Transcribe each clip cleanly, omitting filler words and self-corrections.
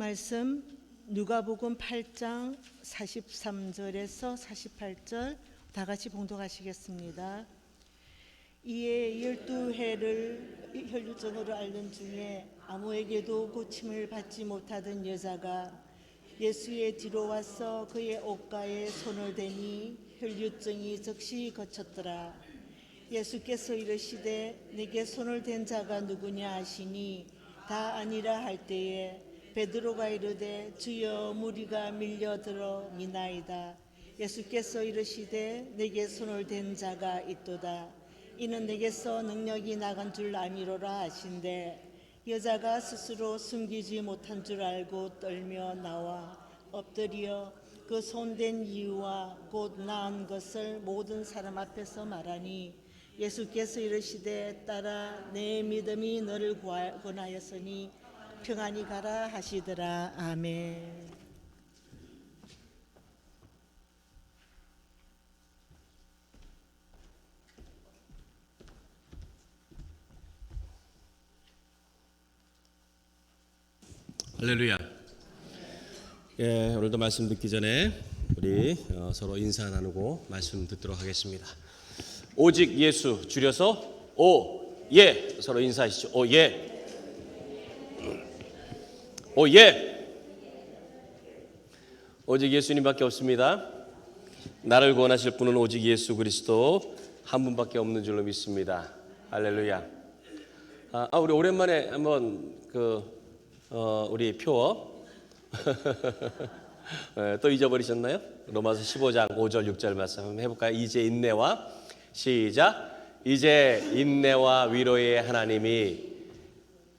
말씀 누가복음 8장 43절에서 48절 다 같이 봉독하시겠습니다. 이에 12해를 혈루증으로 앓는 중에 아무에게도 고침을 받지 못하던 여자가 예수의 뒤로 와서 그의 옷가에 손을 대니 혈루증이 즉시 그쳤더라. 예수께서 이르시되 내게 손을 댄 자가 누구냐 하시니 다 아니라 할 때에 베드로가 이르되 주여 무리가 밀려들어 미나이다. 예수께서 이르시되 내게 손을 댄 자가 있도다. 이는 내게서 능력이 나간 줄 아미로라 하신대 여자가 스스로 숨기지 못한 줄 알고 떨며 나와 엎드려 그 손댄 이유와 곧 나은 것을 모든 사람 앞에서 말하니 예수께서 이르시되 딸아 내 믿음이 너를 구원하였으니 평안히 가라 하시더라. 아멘. 할렐루야. 예, 오늘도 말씀 듣기 전에 우리 서로 인사 나누고 말씀 듣도록 하겠습니다. 오직 예수 줄여서 오예 서로 인사하시죠. 오예. 오예. 오직 예수님밖에 없습니다. 나를 구원하실 분은 오직 예수 그리스도 한 분밖에 없는 줄로 믿습니다. 할렐루야. 우리 오랜만에 한번 우리 표어 또 잊어버리셨나요? 로마서 15장 5절 6절 말씀 한번 해볼까요? 이제 인내와 시작. 이제 인내와 위로의 하나님이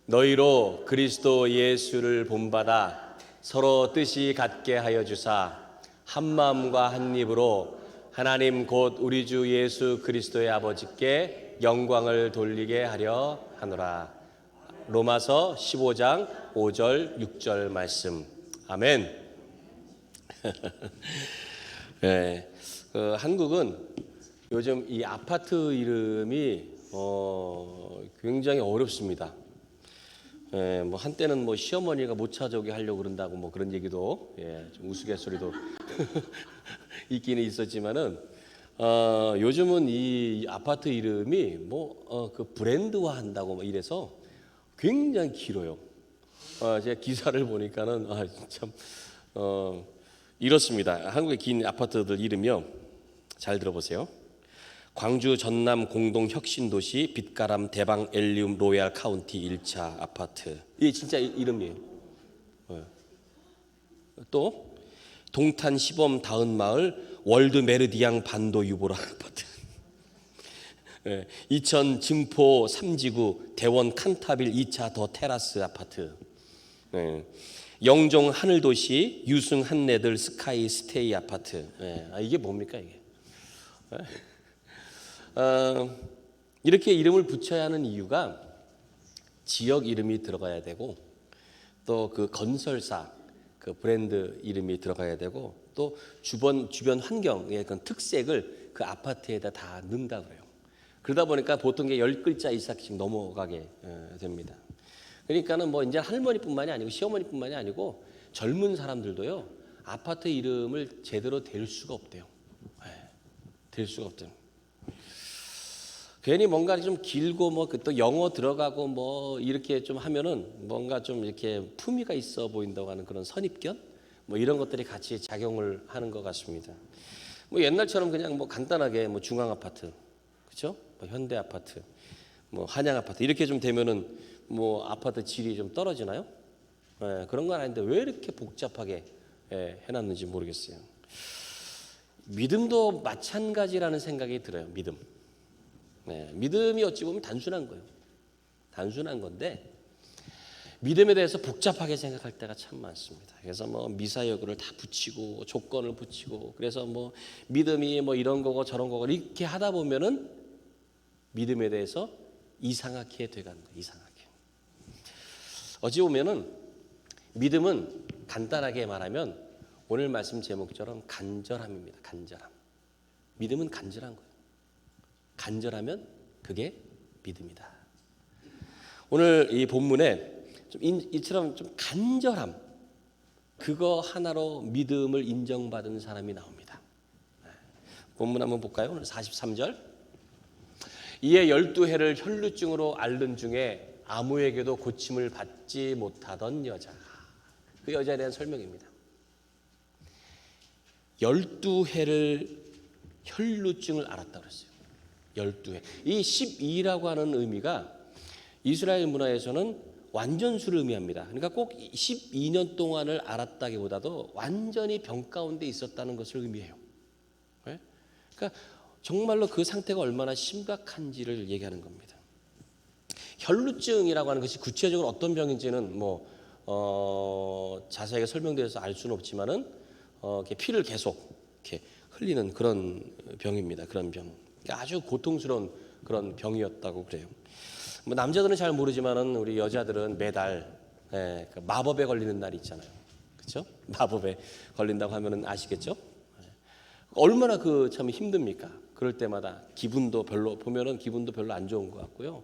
너희로 그리스도 예수를 본받아 서로 뜻이 같게 하여 주사 한 마음과 한 입으로 하나님 곧 우리 주 예수 그리스도의 아버지께 영광을 돌리게 하려 하노라. 로마서 15장 5절 6절 말씀. 아멘. 네, 한국은 요즘 이 아파트 이름이 굉장히 어렵습니다. 뭐 한때는 뭐 시어머니가 못 찾아오게 하려고 그런다고 뭐 그런 얘기도 좀 우스갯소리도 있기는 있었지만은 요즘은 이 아파트 이름이 그 브랜드화 한다고 뭐 이래서 굉장히 길어요. 제가 기사를 보니까는 참 이렇습니다. 한국의 긴 아파트들 이름이요. 잘 들어보세요. 광주 전남 공동 혁신도시 빛가람 대방 엘리움 로얄 카운티 1차 아파트. 이게 진짜 이름이에요. 또 동탄 시범 다은마을 월드 메르디앙 반도 유보라 아파트. 이천 증포 3지구 대원 칸타빌 2차 더 테라스 아파트. 영종 하늘도시 유승 한내들 스카이 스테이 아파트. 이게 뭡니까 이게? 이렇게 이름을 붙여야 하는 이유가 지역 이름이 들어가야 되고 또 그 건설사 그 브랜드 이름이 들어가야 되고 또 주변 환경의 그 특색을 그 아파트에다 다 넣는다 그래요. 그러다 보니까 보통 10글자 이상씩 넘어가게 됩니다. 그러니까는 뭐 이제 할머니뿐만이 아니고 시어머니뿐만이 아니고 젊은 사람들도요 아파트 이름을 제대로 댈 수가 없대요. 댈 수가 없대요. 괜히 뭔가 좀 길고 뭐 또 영어 들어가고 뭐 이렇게 좀 하면은 뭔가 좀 이렇게 품위가 있어 보인다고 하는 그런 선입견 뭐 이런 것들이 같이 작용을 하는 것 같습니다. 뭐 옛날처럼 그냥 뭐 간단하게 뭐 중앙 아파트, 그렇죠? 뭐 현대 아파트, 뭐 한양 아파트 이렇게 좀 되면은 뭐 아파트 질이 좀 떨어지나요? 그런 건 아닌데 왜 이렇게 복잡하게 해놨는지 모르겠어요. 믿음도 마찬가지라는 생각이 들어요. 믿음이 어찌 보면 단순한 거예요. 단순한 건데 믿음에 대해서 복잡하게 생각할 때가 참 많습니다. 그래서 뭐 미사여구를 다 붙이고 조건을 붙이고 그래서 뭐 믿음이 뭐 이런 거고 저런 거고 이렇게 하다 보면은 믿음에 대해서 이상하게 돼가는 거예요. 이상하게. 어찌 보면은 믿음은 간단하게 말하면 오늘 말씀 제목처럼 간절함입니다. 간절함. 믿음은 간절한 거예요. 간절하면 그게 믿음이다. 오늘 이 본문에 좀 이처럼 좀 간절함, 그거 하나로 믿음을 인정받은 사람이 나옵니다. 본문 한번 볼까요? 오늘 43절. 이에 12해를 혈루증으로 앓는 중에 아무에게도 고침을 받지 못하던 여자. 그 여자에 대한 설명입니다. 12해를 혈루증을 앓았다고 그랬어요. 12해. 이 12라고 하는 의미가 이스라엘 문화에서는 완전수를 의미합니다. 그러니까 꼭 12년 동안을 앓았다기보다도 완전히 병 가운데 있었다는 것을 의미해요. 네? 그러니까 정말로 그 상태가 얼마나 심각한지를 얘기하는 겁니다. 혈루증이라고 하는 것이 구체적으로 어떤 병인지는 자세하게 설명되어서 알 수는 없지만은 이렇게 피를 계속 이렇게 흘리는 그런 병입니다. 그런 병. 그러니까 아주 고통스러운 그런 병이었다고 그래요. 뭐 남자들은 잘 모르지만은 우리 여자들은 매달 그 마법에 걸리는 날이 있잖아요. 그렇죠? 마법에 걸린다고 하면은 아시겠죠? 얼마나 그 참 힘듭니까? 그럴 때마다 기분도 별로 안 좋은 것 같고요.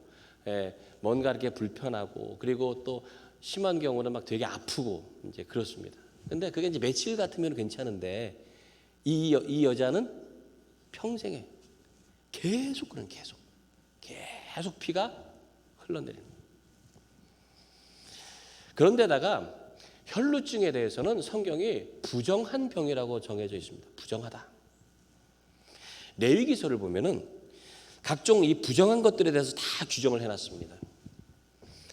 뭔가 이렇게 불편하고 그리고 또 심한 경우는 막 되게 아프고 이제 그렇습니다. 근데 그게 이제 며칠 같으면 괜찮은데 이 여자는 평생에 계속 피가 흘러내리는. 그런데다가 혈루증에 대해서는 성경이 부정한 병이라고 정해져 있습니다. 부정하다. 레위기서를 보면은 각종 이 부정한 것들에 대해서 다 규정을 해놨습니다.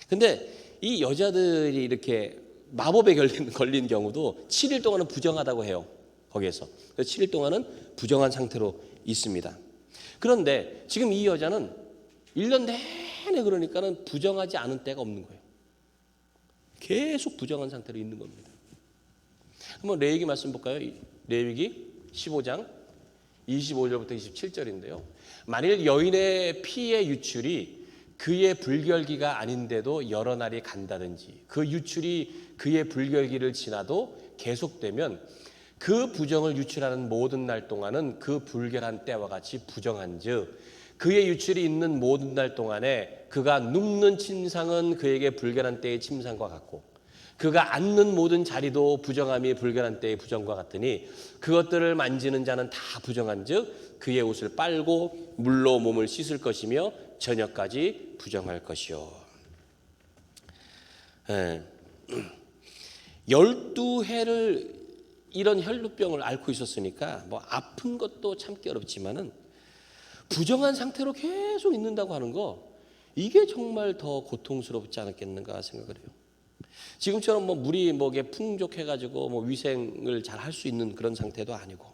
근데 이 여자들이 이렇게 마법에 걸린 경우도 7일 동안은 부정하다고 해요. 거기에서. 그래서 7일 동안은 부정한 상태로 있습니다. 그런데 지금 이 여자는 1년 내내 그러니까는 부정하지 않은 때가 없는 거예요. 계속 부정한 상태로 있는 겁니다. 한번 레위기 말씀 볼까요? 레위기 15장 25절부터 27절인데요. 만일 여인의 피의 유출이 그의 불결기가 아닌데도 여러 날이 간다든지 그 유출이 그의 불결기를 지나도 계속되면 그 부정을 유출하는 모든 날 동안은 그 불결한 때와 같이 부정한즉 그의 유출이 있는 모든 날 동안에 그가 눕는 침상은 그에게 불결한 때의 침상과 같고 그가 앉는 모든 자리도 부정함이 불결한 때의 부정과 같으니 그것들을 만지는 자는 다 부정한즉 그의 옷을 빨고 물로 몸을 씻을 것이며 저녁까지 부정할 것이요. 12해를 이런 혈루병을 앓고 있었으니까 뭐 아픈 것도 참기 어렵지만은 부정한 상태로 계속 있는다고 하는 거 이게 정말 더 고통스럽지 않았겠는가 생각을 해요. 지금처럼 뭐 물이 뭐게 풍족해가지고 뭐 위생을 잘 할 수 있는 그런 상태도 아니고,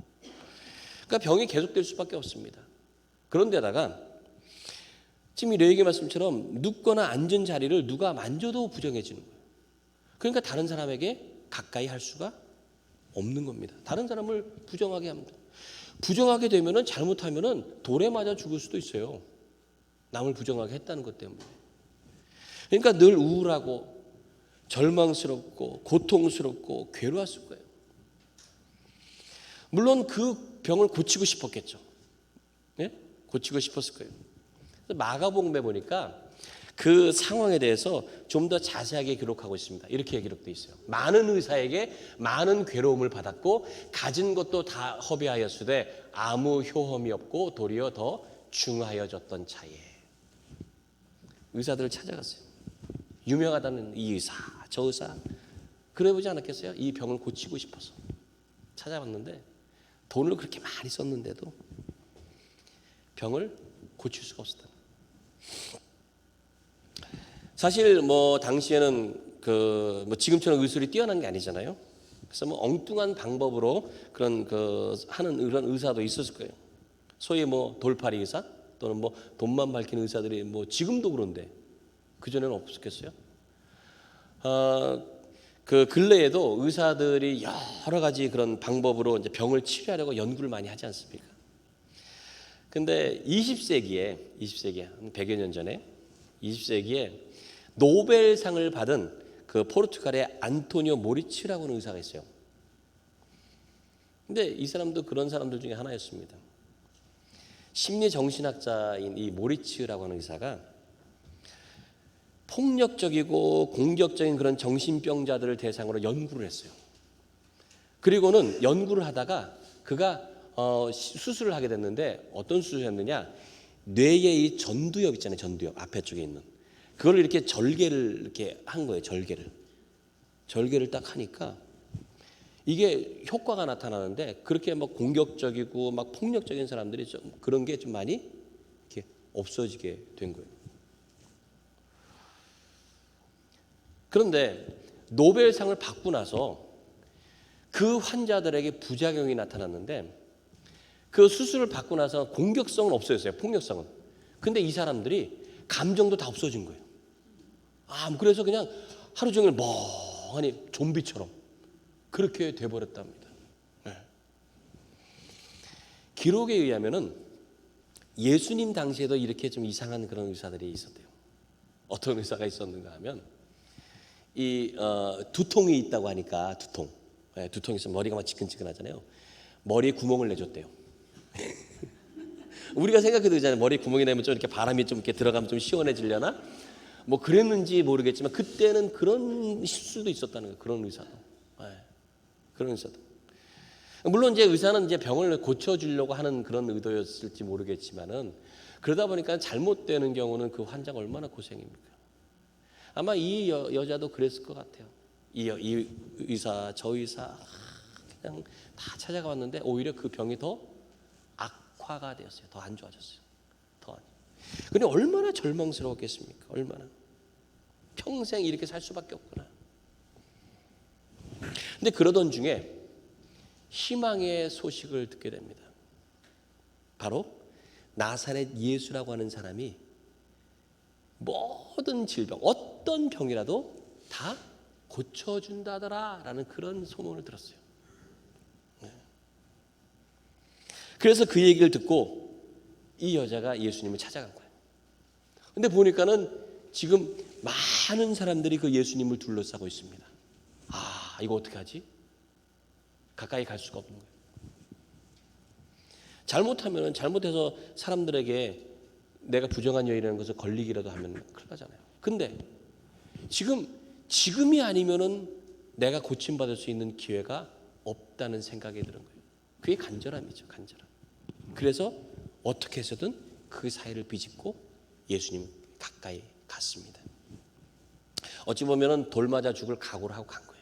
그러니까 병이 계속될 수밖에 없습니다. 그런데다가 지금 이 레위기 말씀처럼 눕거나 앉은 자리를 누가 만져도 부정해지는 거예요. 그러니까 다른 사람에게 가까이 할 수가 없는 겁니다. 다른 사람을 부정하게 합니다. 부정하게 되면은 잘못하면은 돌에 맞아 죽을 수도 있어요. 남을 부정하게 했다는 것 때문에. 그러니까 늘 우울하고 절망스럽고 고통스럽고 괴로웠을 거예요. 물론 그 병을 고치고 싶었겠죠. 네? 고치고 싶었을 거예요. 마가복음에 보니까 그 상황에 대해서 좀 더 자세하게 기록하고 있습니다. 이렇게 기록되어 있어요. 많은 의사에게 많은 괴로움을 받았고 가진 것도 다 허비하였으되 아무 효험이 없고 도리어 더 중하여졌던 차에 의사들을 찾아갔어요. 유명하다는 이 의사, 저 의사 그래 보지 않았겠어요? 이 병을 고치고 싶어서 찾아봤는데 돈을 그렇게 많이 썼는데도 병을 고칠 수가 없었다. 사실 뭐 당시에는 뭐 지금처럼 의술이 뛰어난 게 아니잖아요. 그래서 뭐 엉뚱한 방법으로 그런 하는 그런 의사도 있었을 거예요. 소위 뭐 돌팔이 의사 또는 뭐 돈만 밝히는 의사들이 뭐 지금도 그런데 그 전에는 없었겠어요. 그 근래에도 의사들이 여러 가지 그런 방법으로 이제 병을 치료하려고 연구를 많이 하지 않습니까? 근데 20세기에 100여 년 전에 20세기에 노벨상을 받은 그 포르투갈의 안토니오 모리치라고 하는 의사가 있어요. 근데 이 사람도 그런 사람들 중에 하나였습니다. 심리정신학자인 이 모리치라고 하는 의사가 폭력적이고 공격적인 그런 정신병자들을 대상으로 연구를 했어요. 그리고는 연구를 하다가 그가 수술을 하게 됐는데 어떤 수술을 했느냐? 뇌의 이 전두엽 있잖아요. 전두엽 앞에 쪽에 있는 그걸 이렇게 절개를 이렇게 한 거예요. 절개를 딱 하니까 이게 효과가 나타나는데 그렇게 막 공격적이고 막 폭력적인 사람들이 좀 그런 게 좀 많이 이렇게 없어지게 된 거예요. 그런데 노벨상을 받고 나서 그 환자들에게 부작용이 나타났는데 그 수술을 받고 나서 공격성은 없어졌어요. 폭력성은. 근데 이 사람들이 감정도 다 없어진 거예요. 그래서 그냥 하루 종일 멍하니 좀비처럼 그렇게 돼버렸답니다. 네. 기록에 의하면은 예수님 당시에도 이렇게 좀 이상한 그런 의사들이 있었대요. 어떤 의사가 있었는가 하면 이 두통이 있다고 하니까 두통이 있으면 머리가 막 지끈지끈하잖아요. 머리에 구멍을 내줬대요. 우리가 생각해도 그잖아요. 머리에 구멍이 내면 좀 이렇게 바람이 좀 이렇게 들어가면 좀 시원해지려나? 뭐 그랬는지 모르겠지만 그때는 그런 실수도 있었다는 거예요. 그런 의사도. 그런 의사도. 물론 이제 의사는 이제 병을 고쳐주려고 하는 그런 의도였을지 모르겠지만은 그러다 보니까 잘못되는 경우는 그 환자가 얼마나 고생입니까? 아마 이 여자도 그랬을 것 같아요. 이 의사, 저 의사 그냥 다 찾아가 봤는데 오히려 그 병이 더 악화가 되었어요. 더 안 좋아졌어요. 근데 얼마나 절망스러웠겠습니까? 얼마나. 평생 이렇게 살 수밖에 없구나. 근데 그러던 중에 희망의 소식을 듣게 됩니다. 바로 나사렛 예수라고 하는 사람이 모든 질병, 어떤 병이라도 다 고쳐준다더라 라는 그런 소문을 들었어요. 그래서 그 얘기를 듣고 이 여자가 예수님을 찾아간 거예요. 근데 보니까는 지금 많은 사람들이 그 예수님을 둘러싸고 있습니다. 이거 어떻게 하지? 가까이 갈 수가 없는 거예요. 잘못해서 사람들에게 내가 부정한 여인이라는 것을 걸리기라도 하면 큰일 나잖아요. 근데 지금이 아니면은 내가 고침받을 수 있는 기회가 없다는 생각이 드는 거예요. 그게 간절함이죠. 간절함. 그래서 어떻게 해서든 그 사이를 비집고 예수님 가까이 갔습니다. 어찌 보면은 돌 맞아 죽을 각오를 하고 간 거예요.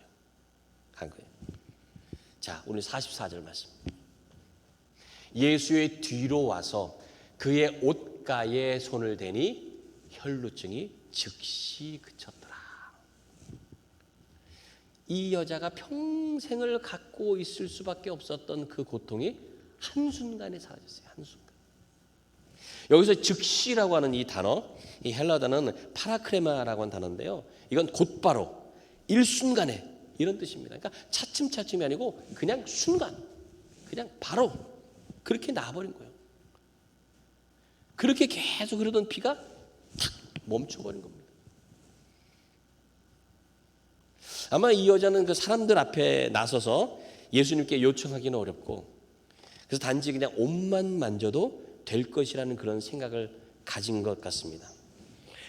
자, 오늘 44절 말씀. 예수의 뒤로 와서 그의 옷가에 손을 대니 혈루증이 즉시 그쳤더라. 이 여자가 평생을 갖고 있을 수밖에 없었던 그 고통이 한순간에 사라졌어요. 한순간. 여기서 즉시라고 하는 이 단어, 이 헬라 단어는 파라크레마라고 하는 단어인데요. 이건 곧바로, 일순간에 이런 뜻입니다. 그러니까 차츰차츰이 아니고 그냥 순간, 그냥 바로 그렇게 나아버린 거예요. 그렇게 계속 흐르던 피가 탁 멈춰버린 겁니다. 아마 이 여자는 그 사람들 앞에 나서서 예수님께 요청하기는 어렵고 그래서 단지 그냥 옷만 만져도 될 것이라는 그런 생각을 가진 것 같습니다.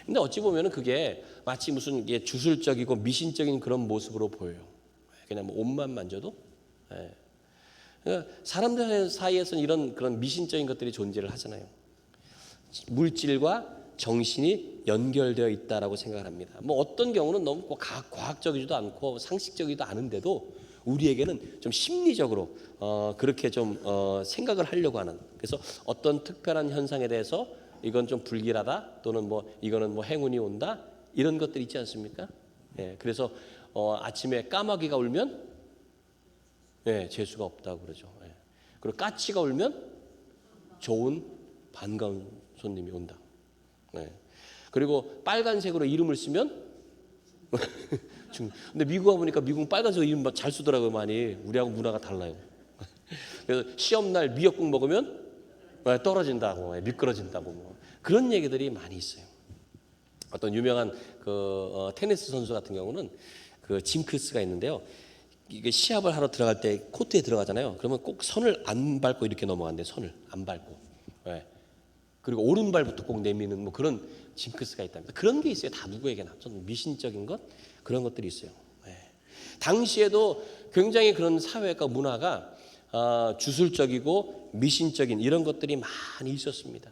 근데 어찌 보면 그게 마치 무슨 주술적이고 미신적인 그런 모습으로 보여요. 그냥 뭐 옷만 만져도. 그러니까 사람들 사이에서는 이런 그런 미신적인 것들이 존재를 하잖아요. 물질과 정신이 연결되어 있다라고 생각을 합니다. 뭐 어떤 경우는 너무 과학적이지도 않고 상식적이지도 않은데도 우리에게는 좀 심리적으로 그렇게 좀 생각을 하려고 하는. 그래서 어떤 특별한 현상에 대해서 이건 좀 불길하다 또는 뭐 이거는 뭐 행운이 온다 이런 것들 있지 않습니까? 그래서 아침에 까마귀가 울면 재수가 없다고 그러죠. 그리고 까치가 울면 좋은 반가운 손님이 온다. 그리고 빨간색으로 이름을 쓰면 근데 미국 와보니까 미국은 빨간색 이름 잘 쓰더라고요. 많이. 우리하고 문화가 달라요. 그래서 시험날 미역국 먹으면 떨어진다고 미끄러진다고 뭐. 그런 얘기들이 많이 있어요. 어떤 유명한 그 테니스 선수 같은 경우는 그 징크스가 있는데요. 이게 시합을 하러 들어갈 때 코트에 들어가잖아요. 그러면 꼭 선을 안 밟고 이렇게 넘어간대요. 선을 안 밟고. 그리고 오른발부터 꼭 내미는 뭐 그런 징크스가 있답니다. 그런 게 있어요. 다 누구에게나 좀 미신적인 것 그런 것들이 있어요. 당시에도 굉장히 그런 사회가 문화가 주술적이고 미신적인 이런 것들이 많이 있었습니다.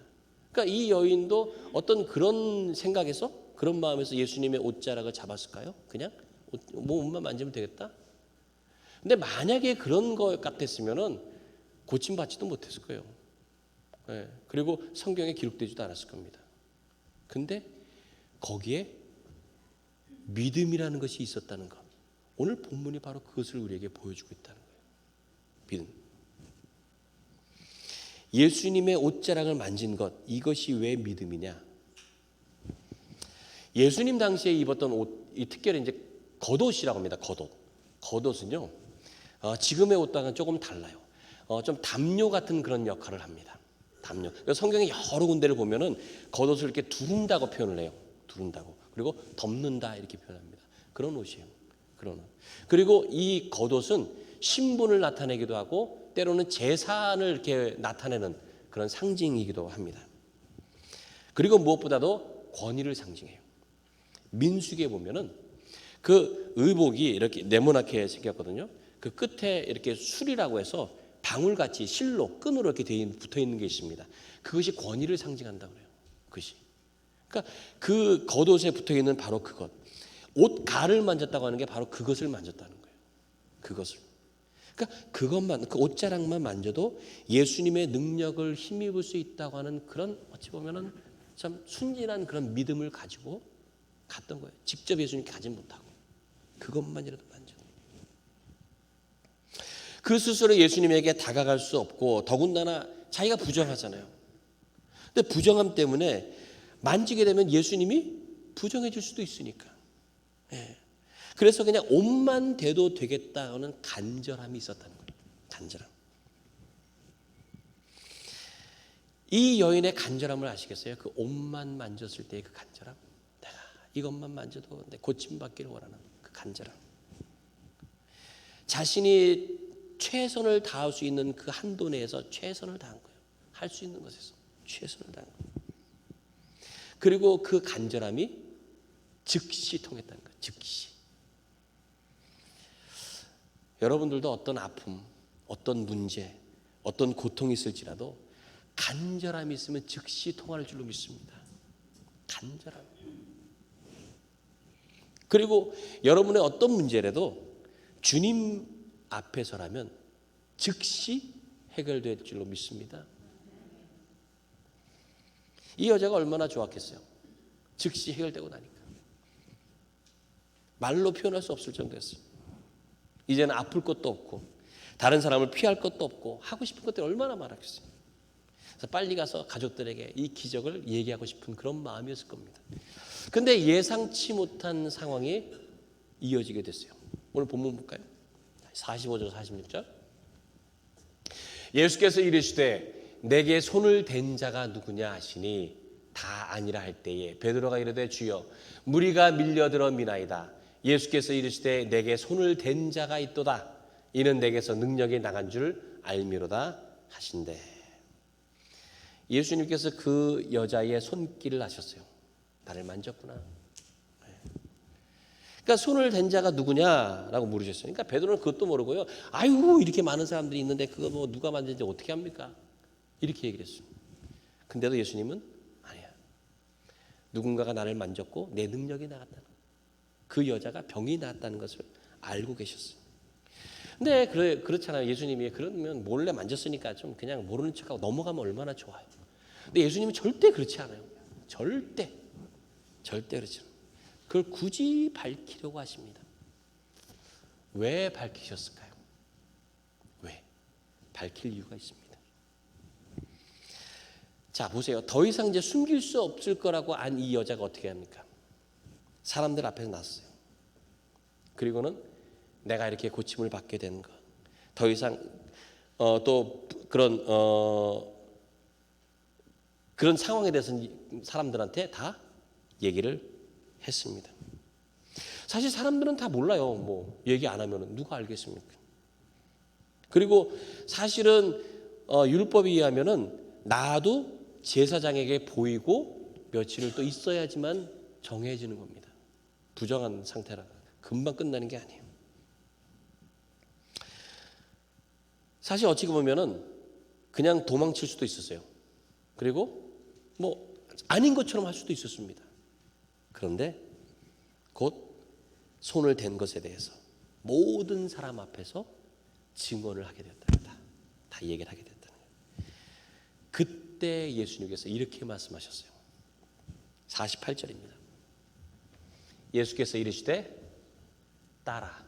그러니까 이 여인도 어떤 그런 생각에서 그런 마음에서 예수님의 옷자락을 잡았을까요? 그냥 옷만 만지면 되겠다. 근데 만약에 그런 것 같았으면은 고침받지도 못했을 거예요. 네. 그리고 성경에 기록되지도 않았을 겁니다. 근데 거기에 믿음이라는 것이 있었다는 것. 오늘 본문이 바로 그것을 우리에게 보여주고 있다는 거예요. 믿음. 예수님의 옷자락을 만진 것, 이것이 왜 믿음이냐? 예수님 당시에 입었던 옷, 이 특별히 이제 겉옷이라고 합니다. 겉옷. 겉옷은요, 지금의 옷과는 조금 달라요. 좀 담요 같은 그런 역할을 합니다. 담요. 성경의 여러 군데를 보면은 겉옷을 이렇게 두른다고 표현을 해요. 두른다고. 그리고 덮는다 이렇게 표현합니다. 그런 옷이에요. 그런 옷. 그리고 이 겉옷은 신분을 나타내기도 하고 때로는 재산을 이렇게 나타내는 그런 상징이기도 합니다. 그리고 무엇보다도 권위를 상징해요. 민수기에 보면은 그 의복이 이렇게 네모나게 생겼거든요. 그 끝에 이렇게 술이라고 해서 방울같이 실로 끈으로 이렇게 붙어 있는 게 있습니다. 그것이 권위를 상징한다고 그래요. 그것이. 그러니까 그 겉옷에 붙어 있는 바로 그것. 옷 가를 만졌다고 하는 게 바로 그것을 만졌다는 거예요. 그것을. 그러니까 그것만, 그 옷자락만 만져도 예수님의 능력을 힘입을 수 있다고 하는 그런 어찌 보면은 참 순진한 그런 믿음을 가지고 갔던 거예요. 직접 예수님 가지 못하고 그것만이라도 만져. 그 스스로 예수님에게 다가갈 수 없고 더군다나 자기가 부정하잖아요. 근데 부정함 때문에 만지게 되면 예수님이 부정해 줄 수도 있으니까. 예. 그래서 그냥 옷만 대도 되겠다는 간절함이 있었다는 거예요. 간절함. 이 여인의 간절함을 아시겠어요? 그 옷만 만졌을 때의 그 간절함. 내가 이것만 만져도 내 고침받기를 원하는 그 간절함. 자신이 최선을 다할 수 있는 그 한도 내에서 최선을 다한 거예요. 할 수 있는 것에서 최선을 다한 거예요. 그리고 그 간절함이 즉시 통했다는 거예요. 즉시. 여러분들도 어떤 아픔, 어떤 문제, 어떤 고통이 있을지라도 간절함이 있으면 즉시 통할 줄로 믿습니다. 간절함. 그리고 여러분의 어떤 문제라도 주님 앞에서라면 즉시 해결될 줄로 믿습니다. 이 여자가 얼마나 좋았겠어요. 즉시 해결되고 나니까. 말로 표현할 수 없을 정도였어요. 이제는 아플 것도 없고 다른 사람을 피할 것도 없고 하고 싶은 것들이 얼마나 많았겠어요. 그래서 빨리 가서 가족들에게 이 기적을 얘기하고 싶은 그런 마음이었을 겁니다. 그런데 예상치 못한 상황이 이어지게 됐어요. 오늘 본문 볼까요? 45절 46절. 예수께서 이르시되 내게 손을 댄 자가 누구냐 하시니 다 아니라 할 때에 베드로가 이르되 주여 무리가 밀려들어 미나이다. 예수께서 이르시되 내게 손을 댄 자가 있도다. 이는 내게서 능력이 나간 줄 알미로다 하신대. 예수님께서 그 여자의 손길을 아셨어요. 나를 만졌구나. 그러니까 손을 댄 자가 누구냐라고 물으셨어요. 그러니까 베드로는 그것도 모르고요. 아이고 이렇게 많은 사람들이 있는데 그거 뭐 누가 만졌는지 어떻게 합니까? 이렇게 얘기를 했어요. 근데도 예수님은 아니야. 누군가가 나를 만졌고 내 능력이 나갔다는 거예요. 그 여자가 병이 나았다는 것을 알고 계셨어요. 근데 그렇잖아요. 예수님이 그러면 몰래 만졌으니까 좀 그냥 모르는 척하고 넘어가면 얼마나 좋아요. 근데 예수님은 절대 그렇지 않아요. 절대 그렇지 않아요. 그걸 굳이 밝히려고 하십니다. 왜 밝히셨을까요? 왜? 밝힐 이유가 있습니다. 자, 보세요. 더 이상 이제 숨길 수 없을 거라고 안 이 여자가 어떻게 합니까? 사람들 앞에서 났어요. 그리고는 내가 이렇게 고침을 받게 된 것. 더 이상 또 그런 상황에 대해서는 사람들한테 다 얘기를 했습니다. 사실 사람들은 다 몰라요. 뭐 얘기 안 하면 누가 알겠습니까? 그리고 사실은 율법에 의하면은 나도 제사장에게 보이고 며칠을 또 있어야지만 정해지는 겁니다. 부정한 상태라 금방 끝나는 게 아니에요. 사실 어찌 보면은 그냥 도망칠 수도 있었어요. 그리고 뭐 아닌 것처럼 할 수도 있었습니다. 그런데 곧 손을 댄 것에 대해서 모든 사람 앞에서 증언을 하게 되었다. 다 얘기를 하게 됐다는 거예요. 그때 예수님께서 이렇게 말씀하셨어요. 48절입니다. 예수께서 이르시되 따라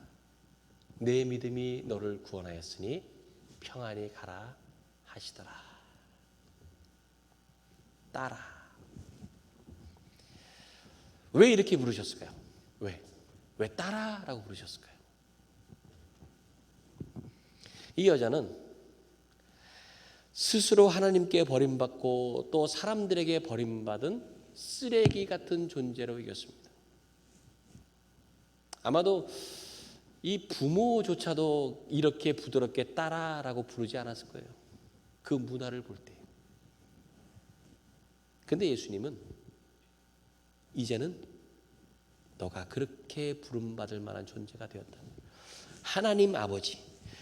내 믿음이 너를 구원하였으니 평안히 가라 하시더라. 따라. 왜 이렇게 부르셨을까요? 왜 따라라고 부르셨을까요? 이 여자는 스스로 하나님께 버림받고 또 사람들에게 버림받은 쓰레기 같은 존재로 이겼습니다. 아마도 이 부모조차도 이렇게 부드럽게 따라라고 부르지 않았을 거예요. 그 문화를 볼 때. 근데 예수님은 이제는 너가 그렇게 부름받을 만한 존재가 되었다. 하나님 아버지,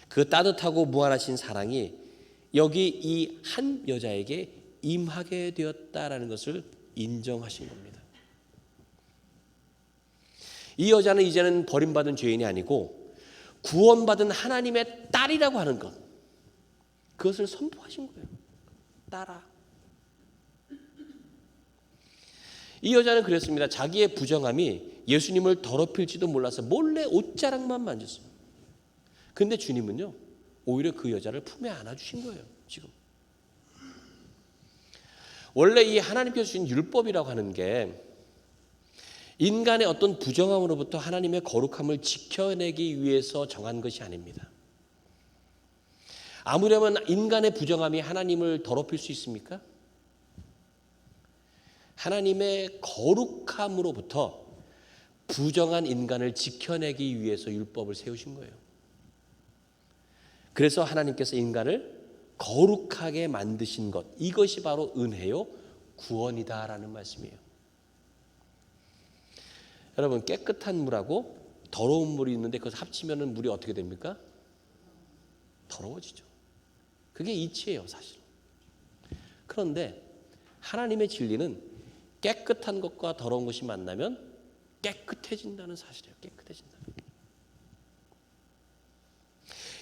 그 따뜻하고 무한하신 사랑이 여기 이 한 여자에게 임하게 되었다라는 것을 인정하신 겁니다. 이 여자는 이제는 버림받은 죄인이 아니고 구원받은 하나님의 딸이라고 하는 것, 그것을 선포하신 거예요. 따라. 이 여자는 그랬습니다. 자기의 부정함이 예수님을 더럽힐지도 몰라서 몰래 옷자락만 만졌어요. 근데 주님은요, 오히려 그 여자를 품에 안아주신 거예요. 지금 원래 이 하나님께서 주신 율법이라고 하는 게 인간의 어떤 부정함으로부터 하나님의 거룩함을 지켜내기 위해서 정한 것이 아닙니다. 아무려면 인간의 부정함이 하나님을 더럽힐 수 있습니까? 하나님의 거룩함으로부터 부정한 인간을 지켜내기 위해서 율법을 세우신 거예요. 그래서 하나님께서 인간을 거룩하게 만드신 것, 이것이 바로 은혜요 구원이다라는 말씀이에요. 여러분, 깨끗한 물하고 더러운 물이 있는데 그것을 합치면 물이 어떻게 됩니까? 더러워지죠. 그게 이치예요, 사실. 그런데 하나님의 진리는 깨끗한 것과 더러운 것이 만나면 깨끗해진다는 사실이에요. 깨끗해진다.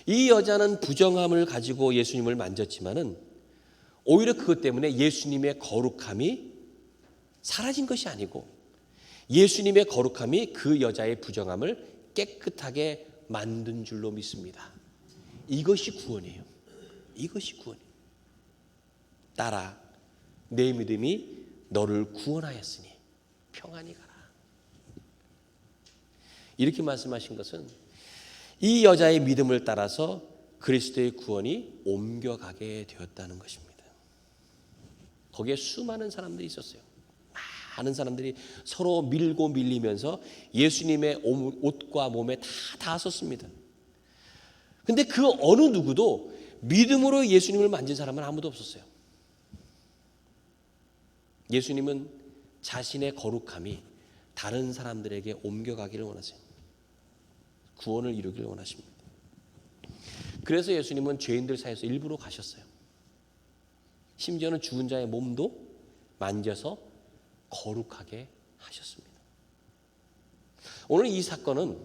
이 여자는 부정함을 가지고 예수님을 만졌지만은 오히려 그것 때문에 예수님의 거룩함이 사라진 것이 아니고 예수님의 거룩함이 그 여자의 부정함을 깨끗하게 만든 줄로 믿습니다. 이것이 구원이에요. 이것이 구원이에요. 따라 내 믿음이 너를 구원하였으니 평안히 가라. 이렇게 말씀하신 것은 이 여자의 믿음을 따라서 그리스도의 구원이 옮겨가게 되었다는 것입니다. 거기에 수많은 사람들이 있었어요. 많은 사람들이 서로 밀고 밀리면서 예수님의 옷과 몸에 다 닿았었습니다. 근데 그 어느 누구도 믿음으로 예수님을 만진 사람은 아무도 없었어요. 예수님은 자신의 거룩함이 다른 사람들에게 옮겨가기를 원하세요. 구원을 이루기를 원하십니다. 그래서 예수님은 죄인들 사이에서 일부러 가셨어요. 심지어는 죽은 자의 몸도 만져서 거룩하게 하셨습니다. 오늘 이 사건은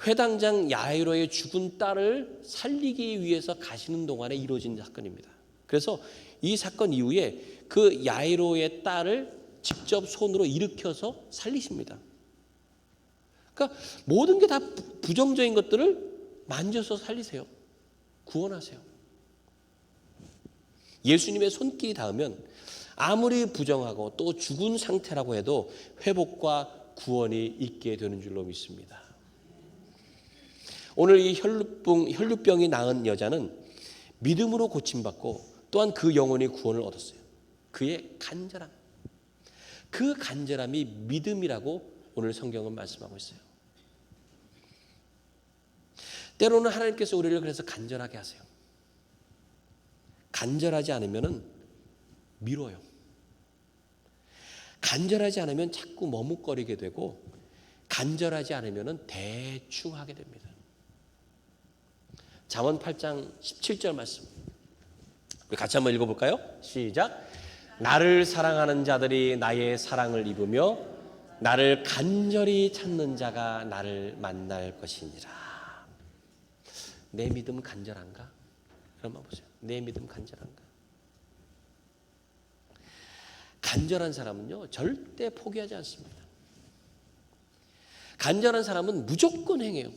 회당장 야이로의 죽은 딸을 살리기 위해서 가시는 동안에 이루어진 사건입니다. 그래서 이 사건 이후에 그 야이로의 딸을 직접 손으로 일으켜서 살리십니다. 그러니까 모든 게 다 부정적인 것들을 만져서 살리세요. 구원하세요. 예수님의 손길이 닿으면 아무리 부정하고 또 죽은 상태라고 해도 회복과 구원이 있게 되는 줄로 믿습니다. 오늘 이 혈루병이 나은 여자는 믿음으로 고침받고 또한 그 영혼이 구원을 얻었어요. 그의 간절함. 그 간절함이 믿음이라고 오늘 성경은 말씀하고 있어요. 때로는 하나님께서 우리를 그래서 간절하게 하세요. 간절하지 않으면 미뤄요. 간절하지 않으면 자꾸 머뭇거리게 되고 간절하지 않으면 대충 하게 됩니다. 잠언 8장 17절 말씀. 우리 같이 한번 읽어볼까요? 시작. 나를 사랑하는 자들이 나의 사랑을 입으며 나를 간절히 찾는 자가 나를 만날 것이니라. 내 믿음 간절한가? 그럼 보세요. 내 믿음 간절한가? 간절한 사람은요, 절대 포기하지 않습니다. 간절한 사람은 무조건 행해요.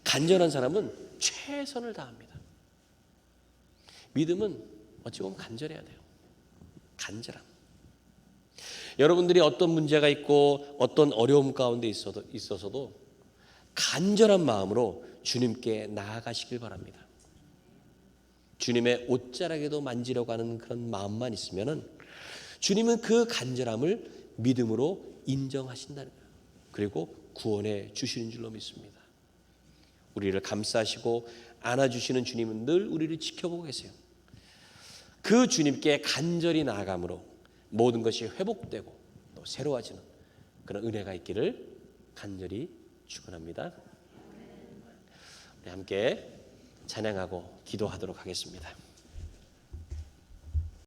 간절한 사람은 최선을 다합니다. 믿음은 어찌 보면 간절해야 돼요. 간절함. 여러분들이 어떤 문제가 있고 어떤 어려움 가운데 있어서도 간절한 마음으로 주님께 나아가시길 바랍니다. 주님의 옷자락에도 만지려고 하는 그런 마음만 있으면은 주님은 그 간절함을 믿음으로 인정하신다는 거예요. 그리고 구원해 주시는 줄로 믿습니다. 우리를 감싸시고 안아주시는 주님은 늘 우리를 지켜보고 계세요. 그 주님께 간절히 나아감으로 모든 것이 회복되고 또 새로워지는 그런 은혜가 있기를 간절히 축원합니다. 우리 함께 찬양하고 기도하도록 하겠습니다.